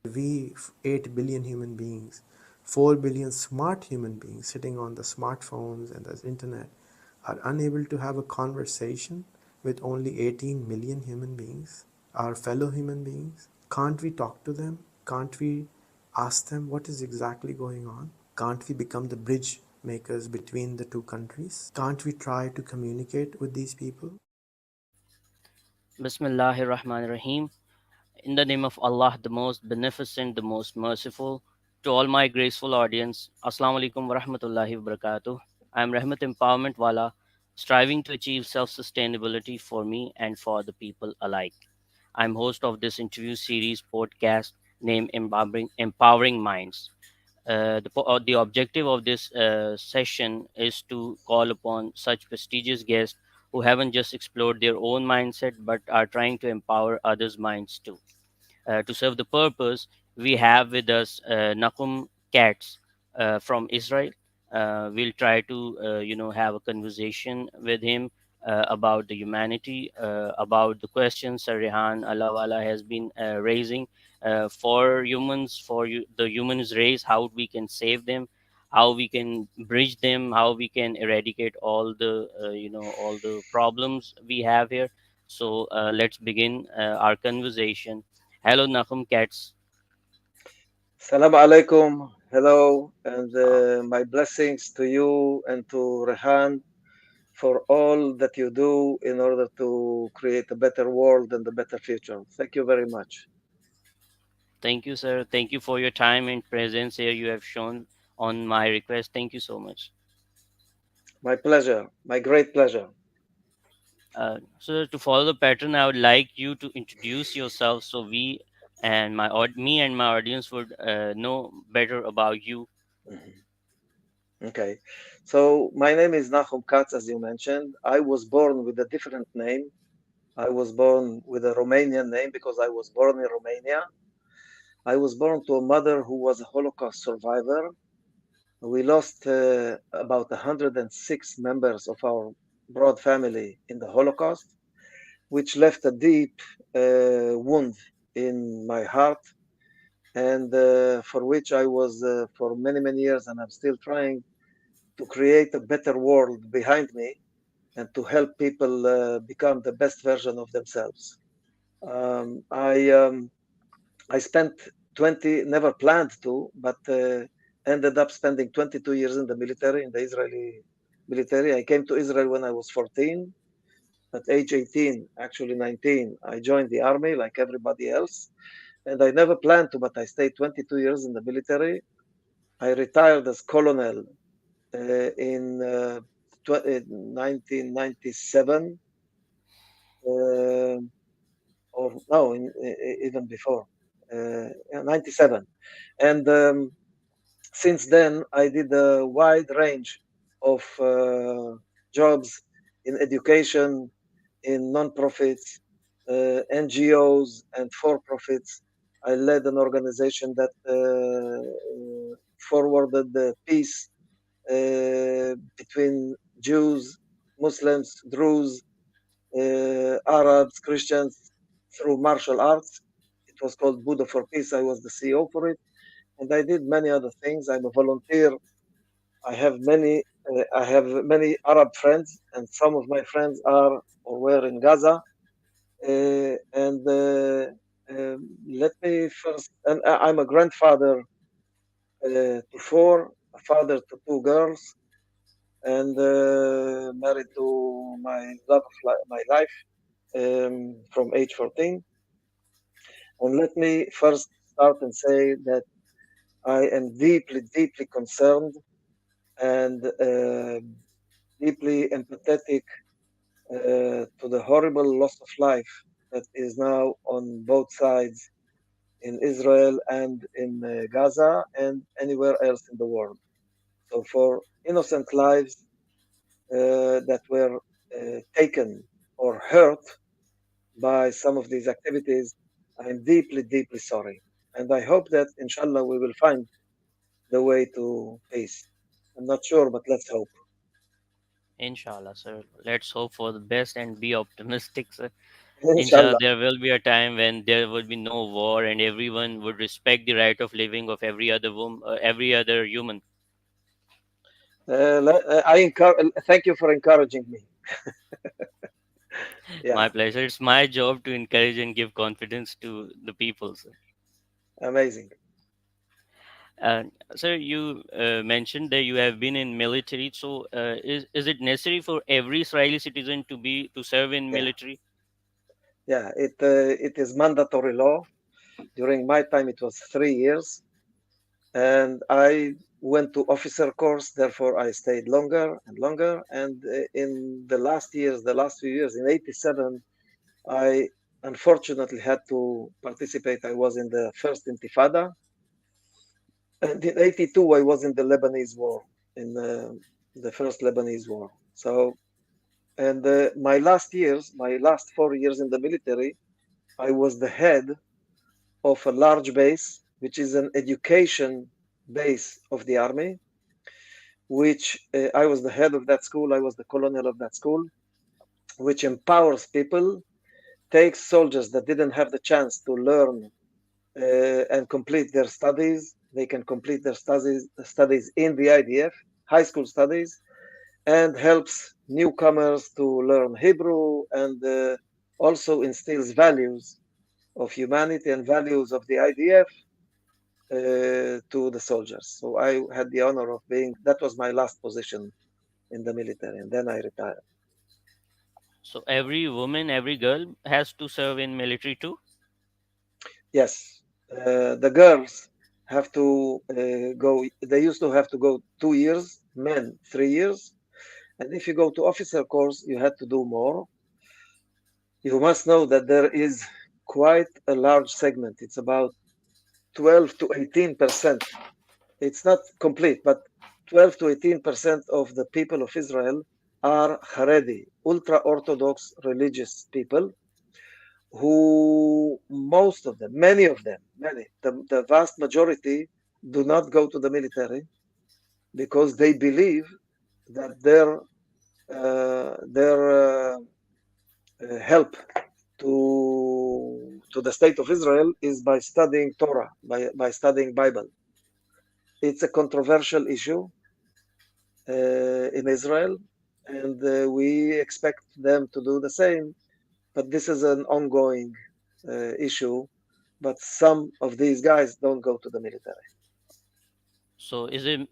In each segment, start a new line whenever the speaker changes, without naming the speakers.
We, 8 billion human beings, 4 billion smart human beings sitting on the smartphones and the internet, are unable to have a conversation with only 18 million human beings, our fellow human beings? Can't we talk to them? Can't we ask them what is exactly going on? Can't we become the bridge makers between the two countries? Can't we try to communicate with these people?
Bismillahir Rahmanir Rahim. In the name of Allah, the most beneficent, the most merciful, to all my graceful audience, Assalamu alaikum wa rahmatullahi wa barakatuh. I am Rahmat Empowerment Wala, striving to achieve self sustainability for me and for the people alike. I'm host of this interview series podcast named Empowering Minds. The objective of this session is to call upon such prestigious guests who haven't just explored their own mindset but are trying to empower others' minds too. To serve the purpose, we have with us Nachum Katz from Israel. We'll try to, have a conversation with him about the humanity, about the questions Sarihan Allah Wala has been raising for humans, for the humans race, how we can save them, how we can bridge them, how we can eradicate all the problems we have here. So let's begin our conversation. Hello, Nachum Katz.
Salam alaikum. Hello, and
Uh,
my blessings to you and to Rehan for all that you do in order to create a better world and a better future. Thank you very much.
Thank you, sir. Thank you for your time and presence here you have shown on my request. Thank you so much.
My pleasure, my great pleasure.
So, to follow the pattern, I would like you to introduce yourself so me and my audience would know better about you.
Mhm. Okay, so my name is Nachum Katz, as you mentioned. I was born with a different name. I was born with a Romanian name because I was born in Romania. I was born to a mother who was a Holocaust survivor. We lost about 106 members of our broad family in the Holocaust, which left a deep wound in my heart, and for which I was for many, many years, and I'm still trying to create a better world behind me and to help people become the best version of themselves. Um, I um, I spent 20, never planned to, but ended up spending 22 years in the military, in the Israeli military. I came to Israel when I was 14. At age 18, actually 19, I joined the army like everybody else. And I never planned to, but I stayed 22 years in the military. I retired as colonel in 1997, uh, or no, even before, 97. And since then, I did a wide range of jobs in education, in non-profits, NGOs, and for-profits. I led an organization that forwarded the peace between Jews, Muslims, Druze, Arabs, Christians through martial arts. It was called Buddha for Peace. I was the CEO for it, and I did many other things. I'm a volunteer. I have many Arab friends, and some of my friends are or were in Gaza. And let me first, and I'm a grandfather to four, a father to two girls, and married to my love of my life from age 14. And let me first start and say that I am deeply, deeply concerned and deeply empathetic to the horrible loss of life that is now on both sides in Israel and in Gaza and anywhere else in the world. So, for innocent lives that were taken or hurt by some of these activities, I'm deeply, deeply sorry. And I hope that, inshallah, we will find the way to peace. I'm not sure, but let's hope.
Inshallah, sir. Let's hope for the best and be optimistic, sir. Inshallah,
Inshallah.
there will be a time when there will be no war and everyone would respect the right of living of every other woman, every other human.
Thank you for encouraging me.
My
Yeah,
pleasure. It's my job to encourage and give confidence to the people. Sir.
amazing.
And sir, you mentioned that you have been in military. So, is it necessary for every Israeli citizen to serve in
Yeah,
military?
yeah. It is mandatory law. During my time, it was 3 years, and I went to officer course. Therefore, I stayed longer and longer. And in the last years, the last few years, in '87, I unfortunately had to participate. I was in the first Intifada, and in '82, I was in the Lebanese war, in the first Lebanese war. So, and my last 4 years in the military, I was the head of a large base, which is an education base of the army, which I was the head of that school. I was the colonel of that school, which empowers people, takes soldiers that didn't have the chance to learn and complete their studies. They can complete their studies in the IDF, high school studies, and helps newcomers to learn Hebrew and also instills values of humanity and values of the IDF to the soldiers. So I had the honor of being, that was my last position in the military, and then I retired.
So every woman, every girl has to serve in military too.
Yes, the girls have to go, they used to have to go 2 years, men 3 years. And if you go to officer course, you had to do more. You must know that there is quite a large segment. It's about 12 to 18%. It's not complete, but 12 to 18% of the people of Israel are Haredi, ultra Orthodox religious people, who most of them, the vast majority do not go to the military because they believe that their help to the state of Israel is by studying Torah, by studying Bible. It's a controversial issue in Israel, and we expect them to do the same. But this is an ongoing issue. But some of these guys don't go to the military.
So is it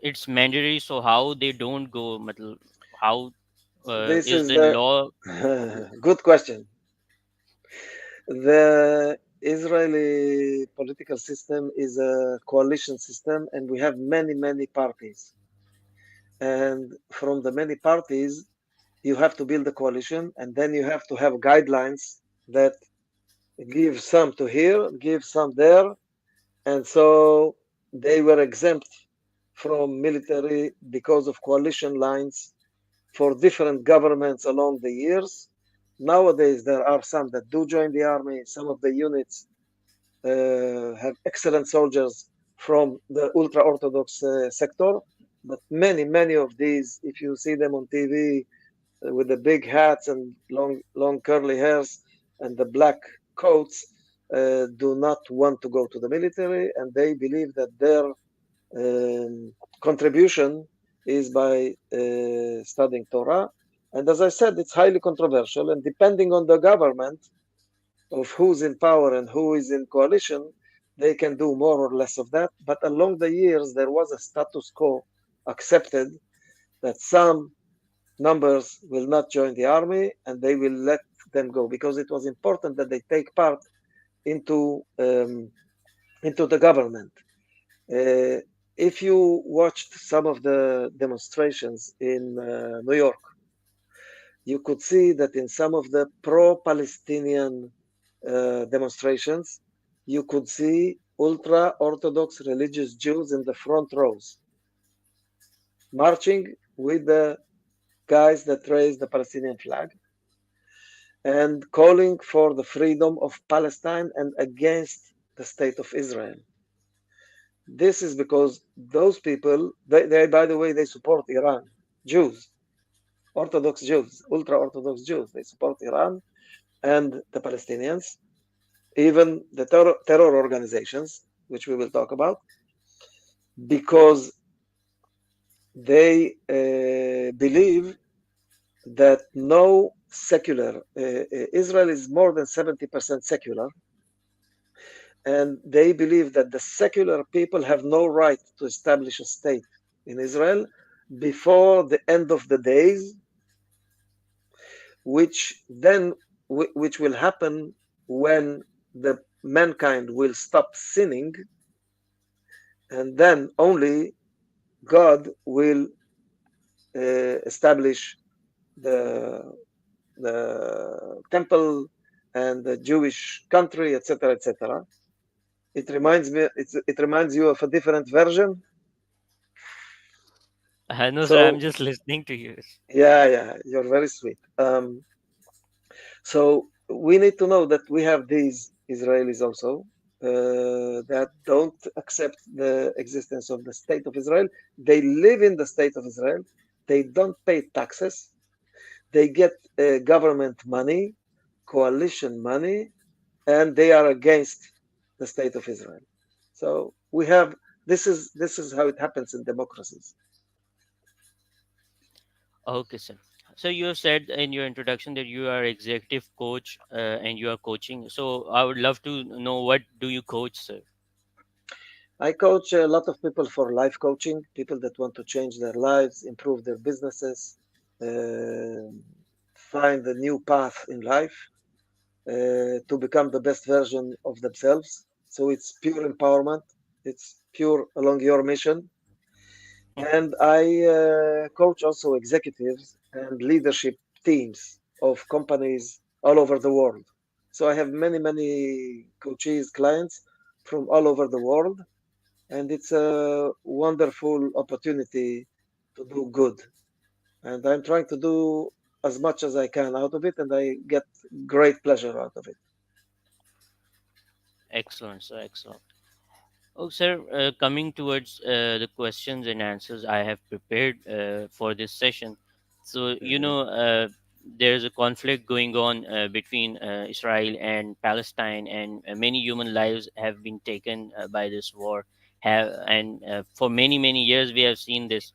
it's mandatory? So how they don't go? How
This
is
is
the
the
law?
good question. The Israeli political system is a coalition system, and we have many parties. And from the many parties, you have to build a coalition, and then you have to have guidelines that give some to here, give some there. And so they were exempt from military because of coalition lines for different governments along the years. Nowadays, there are some that do join the army. Some of the units have excellent soldiers from the ultra Orthodox sector. But many of these, if you see them on TV with the big hats and long curly hairs and the black coats, do not want to go to the military, and they believe that their contribution is by studying Torah. And as I said, it's highly controversial, and depending on the government of who's in power and who is in coalition, they can do more or less of that. But along the years, there was a status quo accepted that some numbers will not join the army and they will let them go because it was important that they take part into the government. Uh, if you watched some of the demonstrations in New York, you could see that in some of the pro-Palestinian demonstrations, you could see ultra-Orthodox religious Jews in the front rows, marching with the guys that raise the Palestinian flag and calling for the freedom of Palestine and against the state of Israel. This is because those people, they by the way, they support Iran, Jews, Orthodox Jews, ultra Orthodox Jews. They support Iran, and the Palestinians, even the terror organizations, which we will talk about, because they believe that no secular, Israel is more than 70% secular, and they believe that the secular people have no right to establish a state in Israel before the end of the days, which then which will happen when the mankind will stop sinning, and then only God will establish the temple and the Jewish country, etc., etc. It reminds you of a different version.
No, sir, I'm
So
just listening to you.
yeah, you're very sweet. So we need to know that we have these Israelis also that don't accept the existence of the state of Israel. They live in the state of Israel. They don't pay taxes. They get government money, coalition money, and they are against the state of Israel. So we have this is how it happens in democracies.
Okay, sir. So you said in your introduction that you are executive coach and you are coaching. So I would love to know, what do you coach, sir?
I coach a lot of people for life coaching, people that want to change their lives, improve their businesses, uh, find a new path in life, to become the best version of themselves. So it's pure empowerment. It's pure along your mission. And I coach also executives and leadership teams of companies all over the world. So I have many coaches, clients from all over the world, and it's a wonderful opportunity to do good. And I'm trying to do as much as I can out of it, and I get great pleasure out of it.
Excellent, sir. Excellent. Oh, sir, coming towards the questions and answers I have prepared for this session. So,
Mhm,
there's a conflict going on between Israel and Palestine, and many human lives have been taken by this war. And for many years, we have seen this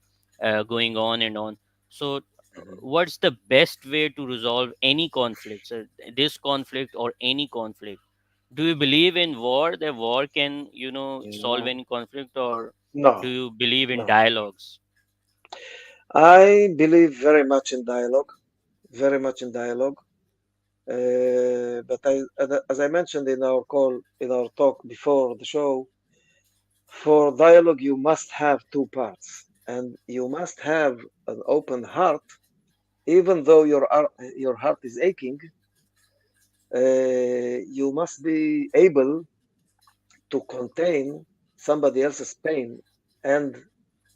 going on and on. So,
mhm.
what's the best way to resolve any conflict, sir? This conflict or any conflict? Do you believe in war, that war can solve
No,
any conflict, or do
no,
you believe in
no.
dialogues?
I believe very much in dialogue, very much in dialogue. But as I mentioned in our call, in our talk before the show, for dialogue you must have two parts, and you must have an open heart, even though your heart is aching. You must be able to contain somebody else's pain and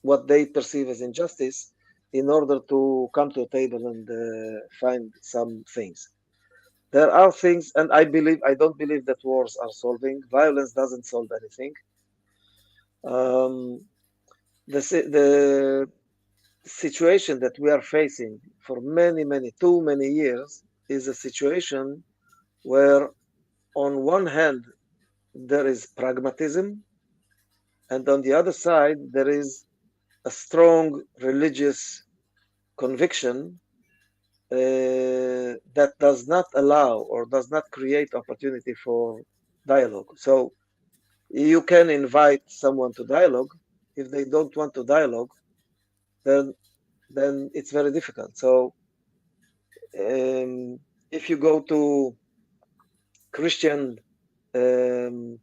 what they perceive as injustice in order to come to a table and find some things. There are things, and I don't believe that wars are solving. Violence doesn't solve anything. Um, the situation that we are facing for too many years is a situation where, on one hand, there is pragmatism, and on the other side, there is a strong religious conviction that does not allow or does not create opportunity for dialogue. So you can invite someone to dialogue. If they don't want to dialogue, then it's very difficult. So if you go to Christian um,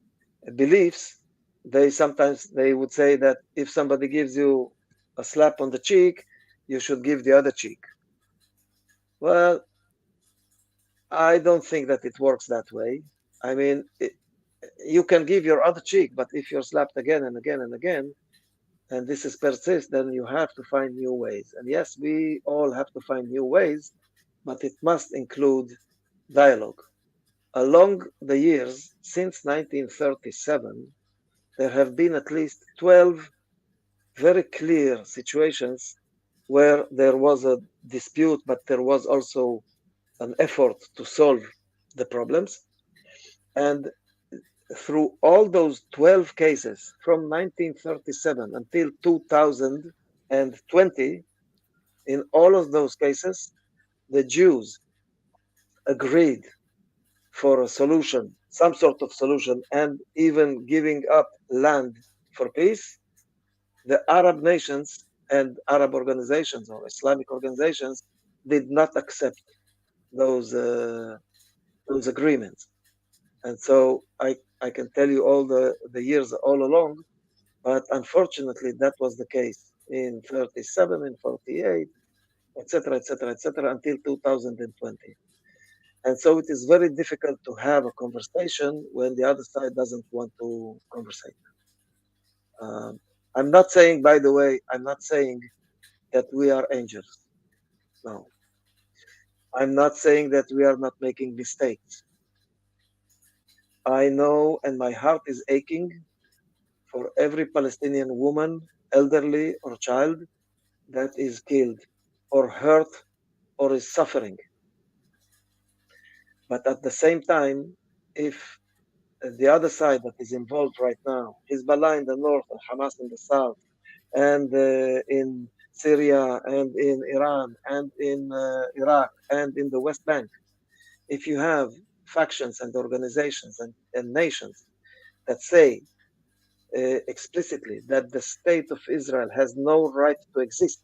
beliefs, they would say that if somebody gives you a slap on the cheek, you should give the other cheek. Well, I don't think that it works that way. I mean, you can give your other cheek, but if you're slapped again and again and again, and this is persist, then you have to find new ways. And yes, we all have to find new ways, but it must include dialogue. Along the years, since 1937, there have been at least 12 very clear situations where there was a dispute, but there was also an effort to solve. the problems. And through all those 12 cases from 1937 until 2020, in all of those cases, the Jews agreed for a solution, some sort of solution, and even giving up land for peace. The Arab nations and Arab organizations or Islamic organizations did not accept those uh, those agreements. And so I can tell you all the years all along, but unfortunately that was the case in 37, in 48, etc., etc., etc., until 2020. And so it is very difficult to have a conversation when the other side doesn't want to conversate. Um, I'm not saying, by the way, I'm not saying that we are angels. No, I'm not saying that we are not making mistakes. I know, and my heart is aching for every Palestinian woman, elderly or child that is killed or hurt or is suffering. But at the same time, if the other side that is involved right now, Hezbollah in the north and Hamas in the south, and in Syria and in Iran and in Iraq and in the West Bank, if you have factions and organizations and nations that say explicitly that the state of Israel has no right to exist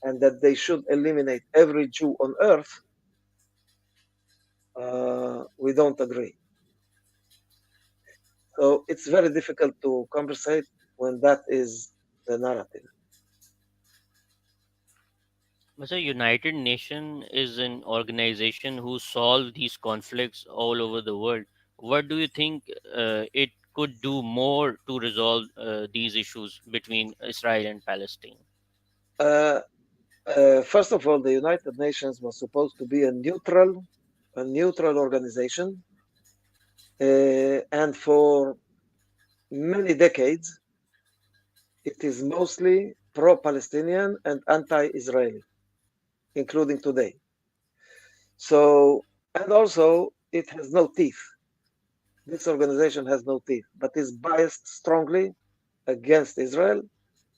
and that they should eliminate every Jew on earth, we don't agree. So it's very difficult to conversate when that is the narrative.
But the United Nation is an organization who solve these conflicts all over the world. What do you think it could do more to resolve these issues between Israel and Palestine?
Uh, First of all, the United Nations was supposed to be a neutral organization, and for many decades, it is mostly pro-Palestinian and anti-Israeli, including today. So, and also, it has no teeth. This organization has no teeth, but is biased strongly against Israel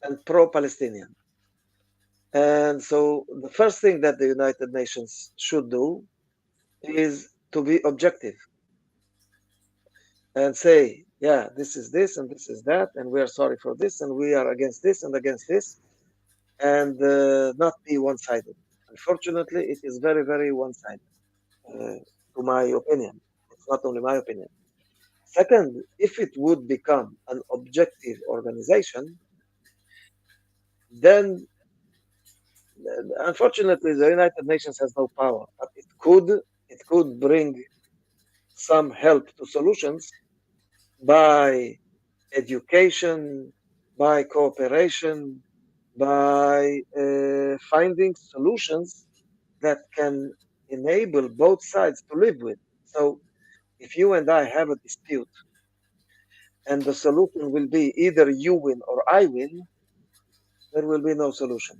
and pro-Palestinian. And so, the first thing that the United Nations should do is to be objective and say, yeah, this is this and this is that, and we are sorry for this, and we are against this and against this, and not be one sided. Unfortunately, it is very, very one sided, to my opinion. It's not only my opinion. Second, if it would become an objective organization, then unfortunately the United Nations has no power, but it could bring some help to solutions by education, by cooperation, by finding solutions that can enable both sides to live with. So, if you and I have a dispute and the solution will be either you win or I win, there will be no solution.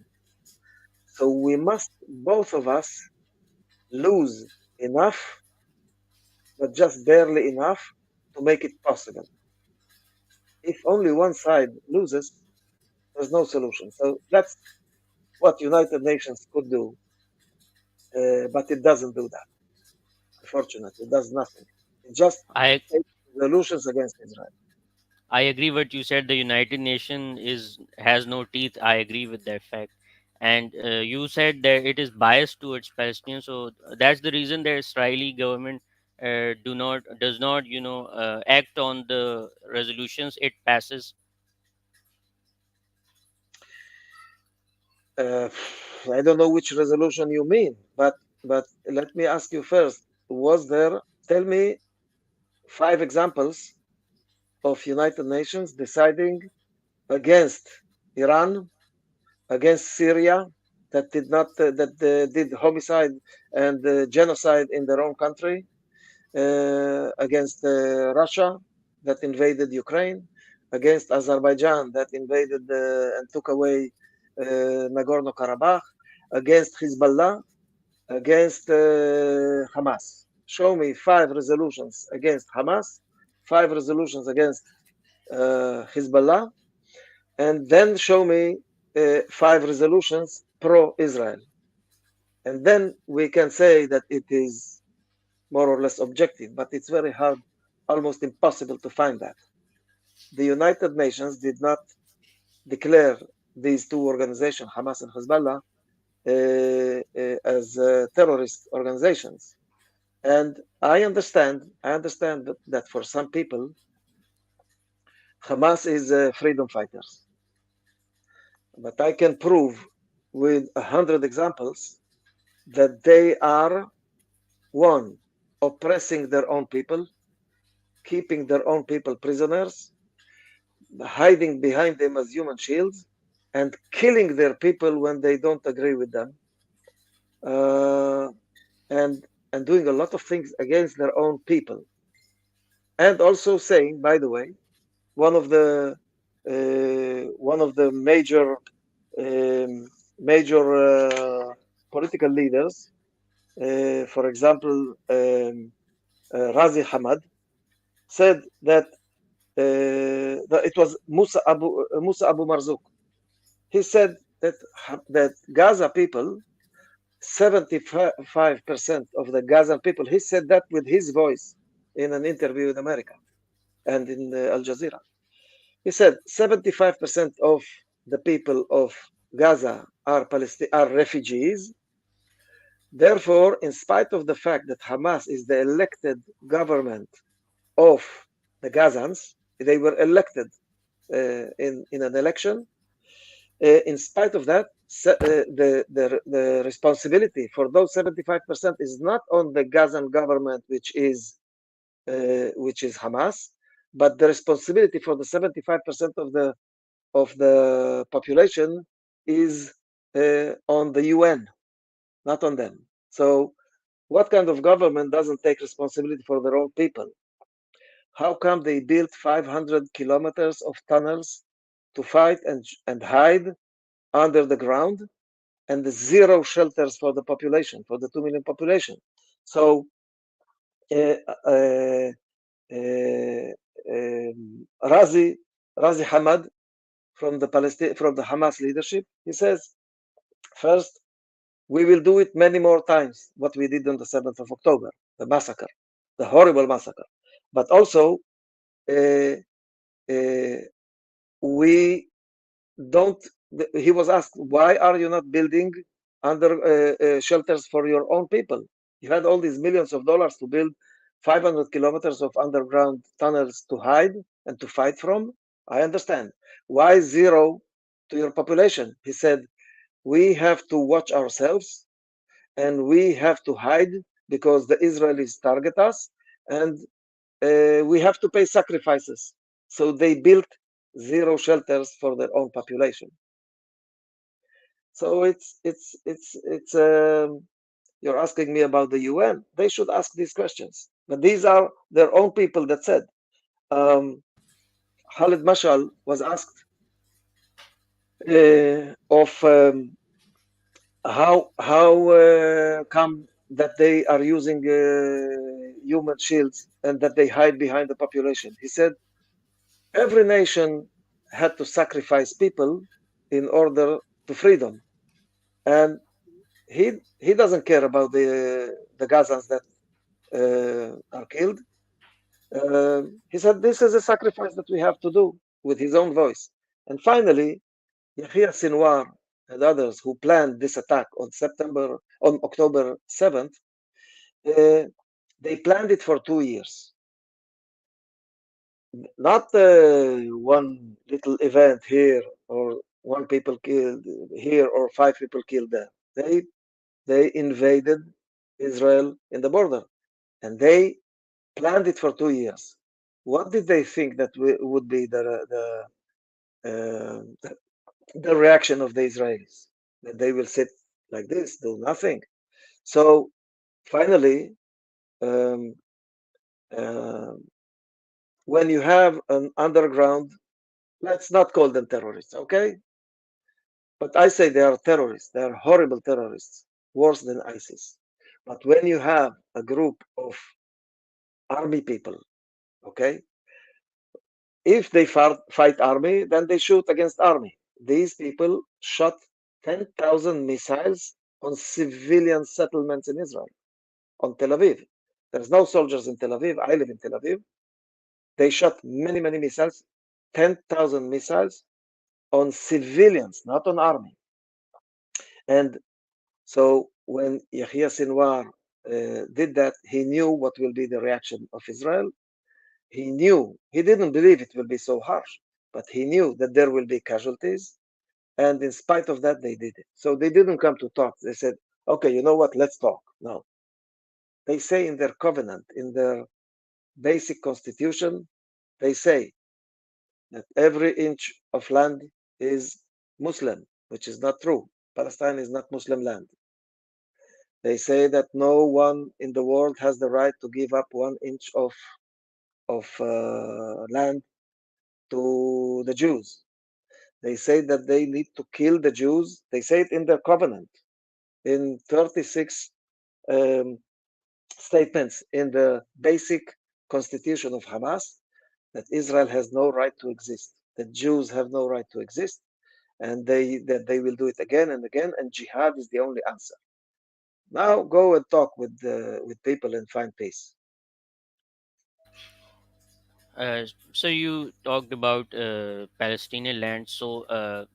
So, we must, both of us, lose enough, but just barely enough to make it possible. If only one side loses, there's no solution. So, that's what United Nations could do, but it doesn't do that. Unfortunately, it does nothing. It just
I
takes resolutions against Israel.
I agree what you said. The United Nation is has no teeth. I agree with that fact. And you said that it is biased towards Palestinians. So that's the reason the Israeli government does not act on the resolutions it passes.
Uh, I don't know which resolution you mean, but let me ask you first: was there? Tell me 5 examples of United Nations deciding against Iran, against Syria, that did not that did homicide and genocide in their own country, against Russia that invaded Ukraine, against Azerbaijan that invaded and took away Nagorno Karabakh, against Hezbollah, against Hamas. show me 5 resolutions against Hamas, 5 resolutions against Hezbollah, and then show me 5 resolutions pro-Israel. And then we can say that it is more or less objective, but it's very hard, almost impossible to find that. The United Nations did not declare these two organizations, Hamas and Hezbollah, as terrorist organizations. And I understand that for some people, Hamas is freedom fighters. But I can prove with 100 examples that they are, one, oppressing their own people, keeping their own people prisoners, hiding behind them as human shields, and killing their people when they don't agree with them, uh, and doing a lot of things against their own people. And also saying, by the way, one of the major political leaders, for example, Razi Hamad, said that it was Musa Abu Marzouk. He said that Gaza people, 75% of the Gazan people, he said that with his voice in an interview in America and in Al Jazeera. He said 75% of the people of Gaza are refugees. Therefore, in spite of the fact that Hamas is the elected government of the Gazans, they were elected in an election. In spite of that, the responsibility for those 75% is not on the Gazan government, which is Hamas, but the responsibility for the 75% of the population is on the UN, not on them. So, what kind of government doesn't take responsibility for their own people? How come they built 500 kilometers of tunnels to fight and hide under the ground, and the zero shelters for the population, for the 2 million population? So, uh, uh, Razi Hamad from the Hamas leadership, he says, first, we will do it many more times, what we did on the 7th of October, the massacre, the horrible massacre. But also, uh, uh, we don't, he was asked, why are you not building under shelters for your own people? You had all these millions of dollars to build 500 kilometers of underground tunnels to hide and to fight from. I understand. Why zero to your population? He said, we have to watch ourselves and we have to hide because the Israelis target us, and we have to pay sacrifices. So they built zero shelters for their own population. So you're asking me about the UN. They should ask these questions. But these are their own people that said. Khalid Mashal was asked of how come that they are using human shields and that they hide behind the population. He said every nation had to sacrifice people in order to freedom, and he doesn't care about the Gazans that are killed. He said this is a sacrifice that we have to do with his own voice. And finally, Yahya Sinwar and others who planned this attack on October 7th, they planned it for 2 years. Not one little event here or one people killed here or 5 people killed there. They invaded Israel in the border, and they planned it for 2 years. What did they think that would be uh, the reaction of the Israelis? That they will sit like this, do nothing. So finally, um, uh, when you have an underground, let's not call them terrorists, okay? But I say they are terrorists. They are horrible terrorists, worse than ISIS. But when you have a group of army people, okay, if they fight army, then they shoot against army. These people shot 10,000 missiles on civilian settlements in Israel, on Tel Aviv. There's no soldiers in Tel Aviv. I live in Tel Aviv. They shot many, many missiles, 10,000 missiles on civilians, not on army. And so when Yahya Sinwar did that, he knew what will be the reaction of Israel. He knew, he didn't believe it will be so harsh, but he knew that there will be casualties. And in spite of that, they did it. So they didn't come to talk. They said, okay, you know what? Let's talk. No. They say in their covenant, in their basic constitution, they say that every inch of land is Muslim, which is not true. Palestine is not Muslim land. They say that no one in the world has the right to give up 1 inch of land to the Jews. They say that they need to kill the Jews. They say it in their covenant, in 36 um, statements in the basic constitution of Hamas, that Israel has no right to exist, that Jews have no right to exist, and that they will do it again and again, and jihad is the only answer. Now go and talk with people and find peace.
So you talked about Palestinian land. So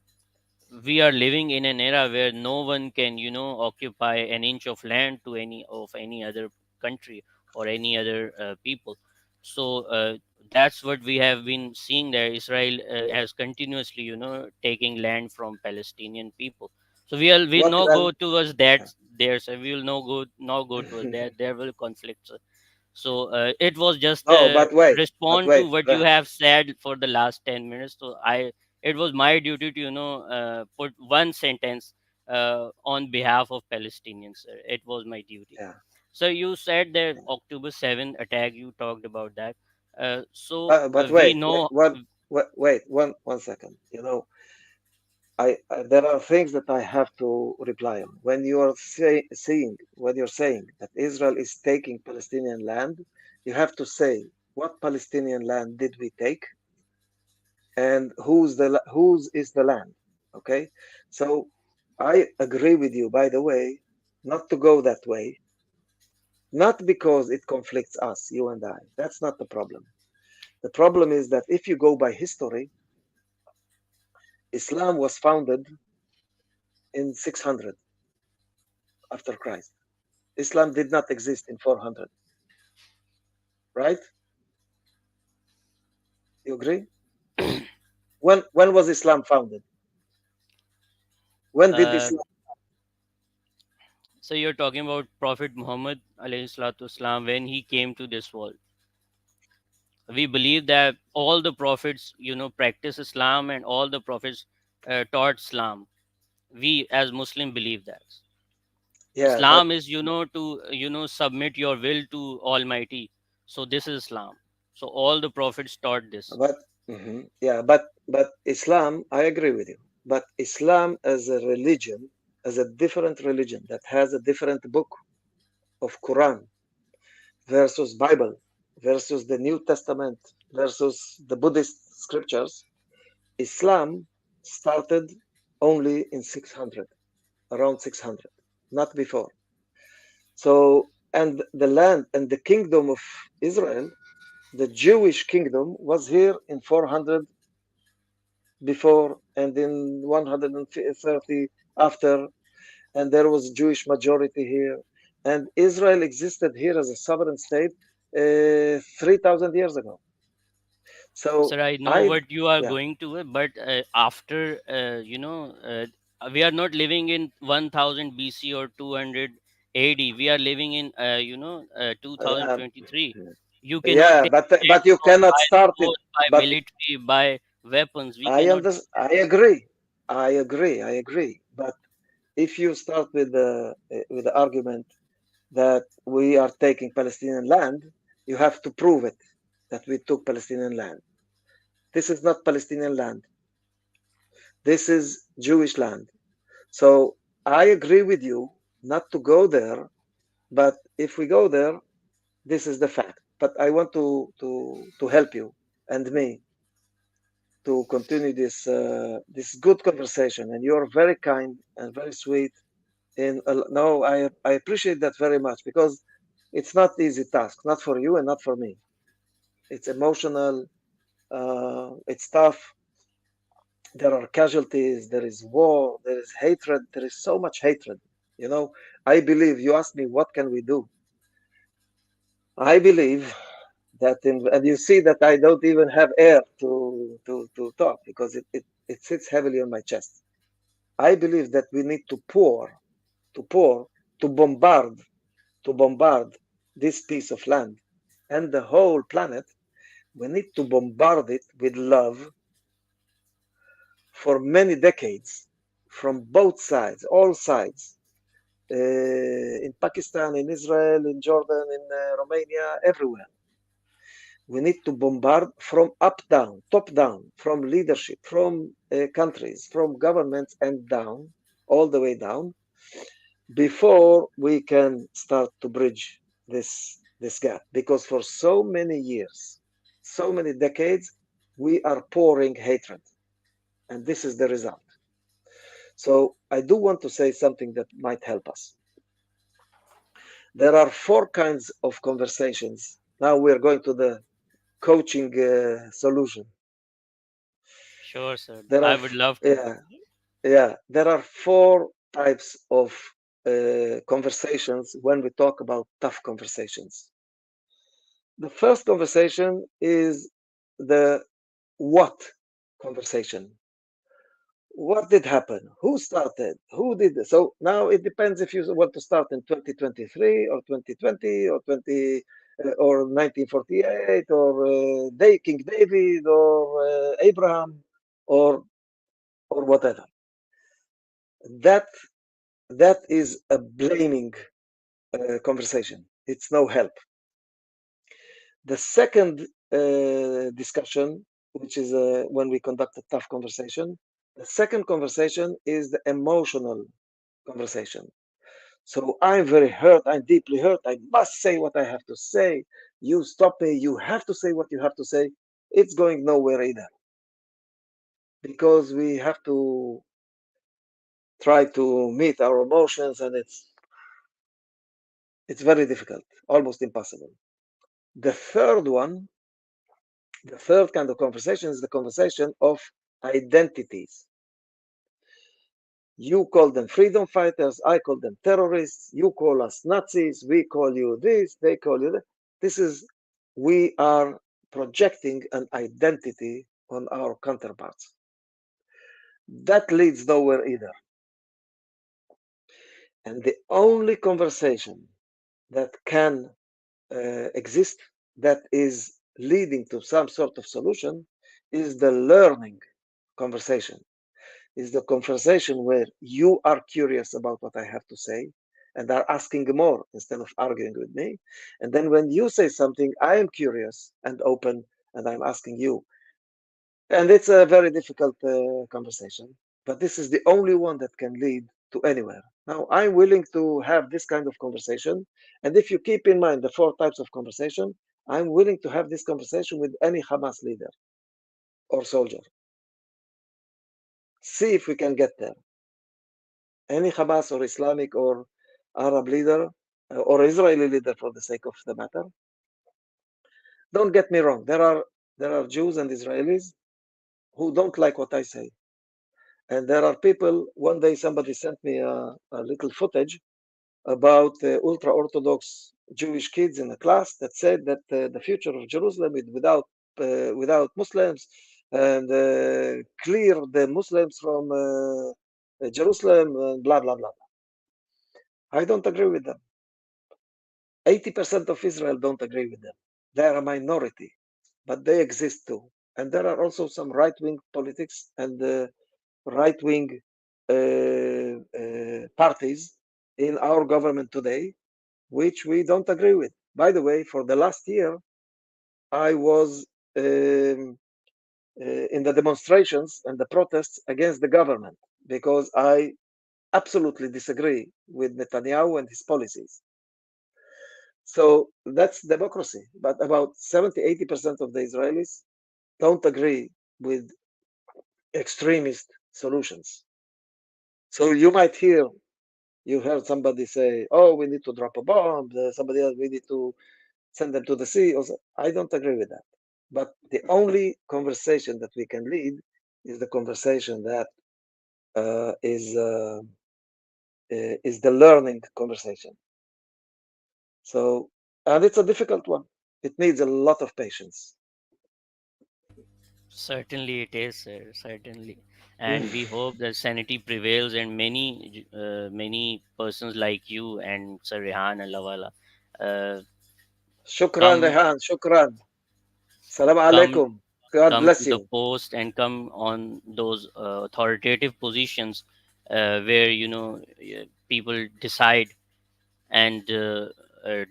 we are living in an era where no one can, occupy an inch of land to any other country or any other people. So that's what we have been seeing there. Israel has continuously, taking land from Palestinian people. So we'll
What
now
land?
go towards that there. So we will now go towards that. There will conflicts. So it was just
No, but
respond
wait,
to what you
Reham.
have said for the last 10 minutes. So it was my duty to put one sentence on behalf of Palestinians. It was my duty.
Yeah.
So you said that
Yeah.
October 7 attack, you talked about that.
But
We
wait,
know.
wait, one second. There are things that I have to reply on. When you are when you're saying that Israel is taking Palestinian land, you have to say what Palestinian land did we take and whose is the land. Okay, so I agree with you. By the way, not to go that way, not because it conflicts us, you and I. That's not the problem. The problem is that if you go by history, Islam was founded in 600 after Christ. Islam did not exist in 400, right? You agree? When was Islam founded? When did
uh,
Islam?
so you're talking about Prophet Muhammad alayhi salatu wasalam, when he came to this world. We believe that all the prophets practice Islam, and all the prophets taught Islam. We as Muslim believe that
Yeah, but
Islam is to submit your will to Almighty. So this is Islam. So all the prophets taught this.
but yeah, but Islam, I agree with you. But Islam as a religion, as a different religion that has a different book of Quran versus Bible versus the New Testament versus the Buddhist scriptures, Islam started only in 600, around 600, not before. So, and the land and the kingdom of Israel, the Jewish kingdom, was here in 400 before and in 130 after, and there was Jewish majority here. And Israel existed here as a sovereign state 3,000 years ago. So
Sir, I know
I,
what you are
yeah,
going to, but after, we are not living in 1000 BC or 200 AD. We are living in,
yeah,
2023. You cannot
yeah,
take land
but you
from
cannot
by
start it.
force, by
But
military, by weapons. We cannot.
I agree, I agree. But if you start with the argument that we are taking Palestinian land, you have to prove it that we took Palestinian land. This is not Palestinian land. This is Jewish land. So I agree with you not to go there, But if we go there, this is the fact. But I want to help you and me to continue this good conversation. And you're very kind and very sweet. And no, I appreciate that very much because it's not easy task, not for you and not for me. It's emotional. It's tough. There are casualties. There is war. There is hatred. There is so much hatred. You know, I believe you asked me what can we do. I believe that and you see that I don't even have air to talk because it sits heavily on my chest. I believe that we need to pour, to bombard, to bombard this piece of land and the whole planet. We need to bombard it with love for many decades from both sides, all sides. In Pakistan, in Israel, in Jordan, in Romania, everywhere. We need to bombard from up down, top down, from leadership, from countries, from governments and down, all the way down, before we can start to bridge this gap. Because for so many years, so many decades, we are pouring hatred, and this is the result. So I do want to say something that might help us. There are four kinds of conversations. Now we're going to the coaching solution.
Sure, sir.
There
I
are,
would love to.
yeah, yeah, there are four types of conversations when we talk about tough conversations. The first conversation is the what conversation. What did happen? Who started? Who did this? So now it depends if you want to start in 2023 or 2020 or 20 or 1948 or King David or Abraham or whatever. That that is a blaming conversation. It's no help. The second discussion, which is when we conduct a tough conversation, the second conversation is the emotional conversation. So I'm very hurt. I'm deeply hurt. I must say what I have to say. You stop me. You have to say what you have to say. It's going nowhere either because we have to try to meet our emotions, and it's very difficult, almost impossible. The third one, the third kind of conversation is the conversation of identities. You call them freedom fighters, I call them terrorists, you call us Nazis, we call you this, they call you that. This is, we are projecting an identity on our counterparts. That leads nowhere either. And the only conversation that can exist that is leading to some sort of solution is the learning conversation, is the conversation where you are curious about what I have to say and are asking more instead of arguing with me. And then when you say something, I am curious and open and I'm asking you. And it's a very difficult conversation, but this is the only one that can lead to anywhere. Now, I'm willing to have this kind of conversation. And if you keep in mind the four types of conversation, I'm willing to have this conversation with any Hamas leader or soldier. See if we can get there. Any Hamas or Islamic or Arab leader or Israeli leader for the sake of the matter. Don't get me wrong. There are Jews and Israelis who don't like what I say. And there are people, one day somebody sent me a little footage about ultra-Orthodox Jewish kids in a class that said that the future of Jerusalem is without Muslims and clear the Muslims from Jerusalem and blah, blah, blah. I don't agree with them. 80% of Israel don't agree with them. They are a minority, but they exist too. And there are also some right-wing politics and right-wing parties in our government today, which we don't agree with. By the way, for the last year, I was in the demonstrations and the protests against the government because I absolutely disagree with Netanyahu and his policies. So that's democracy. But about 70-80% of the Israelis don't agree with extremist solutions. So you heard somebody say, "Oh, we need to drop a bomb." Somebody else, we need to send them to the sea. I don't agree with that. But the only conversation that we can lead is the conversation that uh, is uh, is the learning conversation. So, and it's a difficult one. It needs a lot of patience.
Certainly it is, sir. Certainly, and we hope that sanity prevails, and many persons like you and Sir Rehan and Lawala uh,
Shukran,
come
Rehan. Shukran. Salam
come
alaikum. God
come
bless
to the
you.
post and come on those authoritative positions where people decide and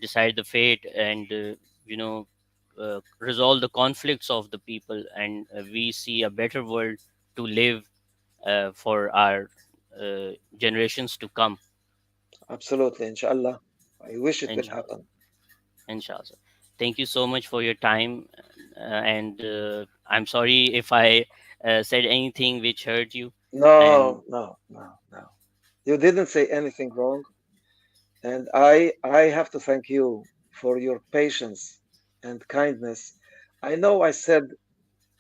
decide the fate and resolve the conflicts of the people, and we see a better world to live for our generations to come.
Absolutely, inshallah. I wish it will
Inshallah.
happen.
Inshallah. Thank you so much for your time, and I'm sorry if I said anything which hurt you. And
No, no, no, no. You didn't say anything wrong, and I have to thank you for your patience and kindness. I know I said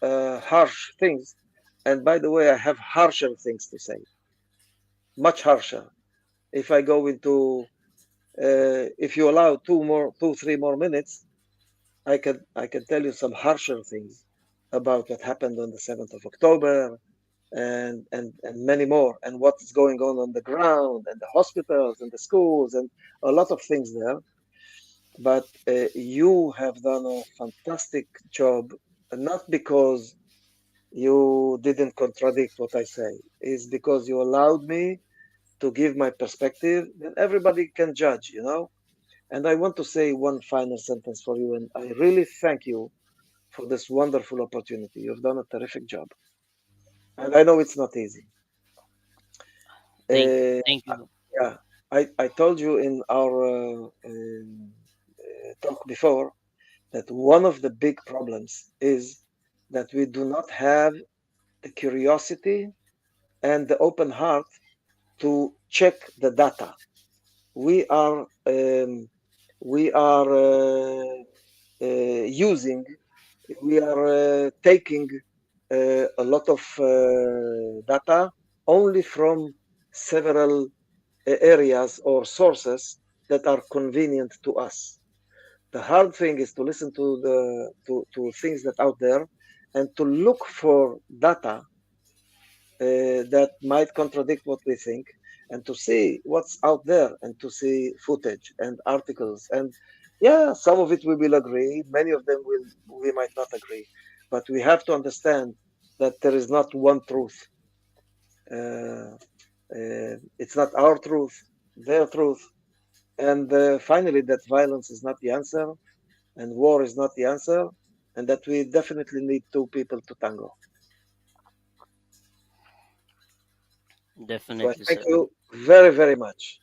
harsh things, and by the way, I have harsher things to say, much harsher. If I go into, if you allow 3 more minutes, I can tell you some harsher things about what happened on the 7th of October and many more, and what is going on the ground and the hospitals and the schools and a lot of things there. But you have done a fantastic job, not because you didn't contradict what I say, is because you allowed me to give my perspective, then everybody can judge. And I want to say one final sentence for you, and I really thank you for this wonderful opportunity. You've done a terrific job, and I know it's not easy.
thank
Uh,
thank you.
yeah, I told you in our talk before that one of the big problems is that we do not have the curiosity and the open heart to check the data. We are using, we are taking a lot of data only from several areas or sources that are convenient to us. The hard thing is to listen to things that out there and to look for data that might contradict what we think, and to see what's out there and to see footage and articles. And yeah, some of it we will agree, many of them we might not agree, but we have to understand that there is not one truth. It's not our truth, their truth. And finally, that violence is not the answer and war is not the answer, and that we definitely need two people to tango. So I
Definitely,
thank
sir.
you very, very much.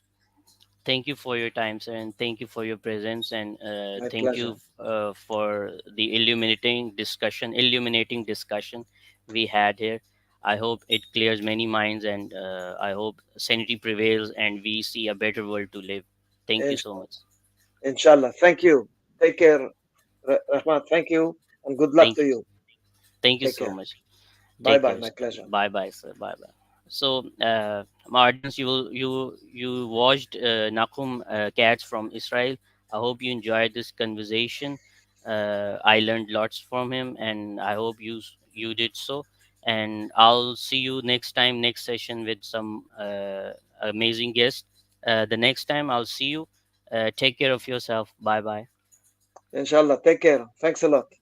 Thank you for your time, sir, and thank you for your presence, and
My
thank you
pleasure.
for the illuminating discussion we had here. I hope it clears many minds, and I hope sanity prevails, and we see a better world to live. Thank you so
Inshallah.
much.
Inshallah. Thank you. Take care, Rahman. Thank you, and good luck
Thank
to
you.
you.
Thank you
Take
so
care.
much.
Bye
Take
bye.
care,
My
sir.
pleasure.
Bye bye, sir. Bye bye. So, my audience, you watched Nachum Katz from Israel. I hope you enjoyed this conversation. I learned lots from him, and I hope you did so. And I'll see you next time, next session with some amazing guest. The next time I'll see you. Take care of yourself. Bye bye.
Inshallah. Take care. Thanks a lot.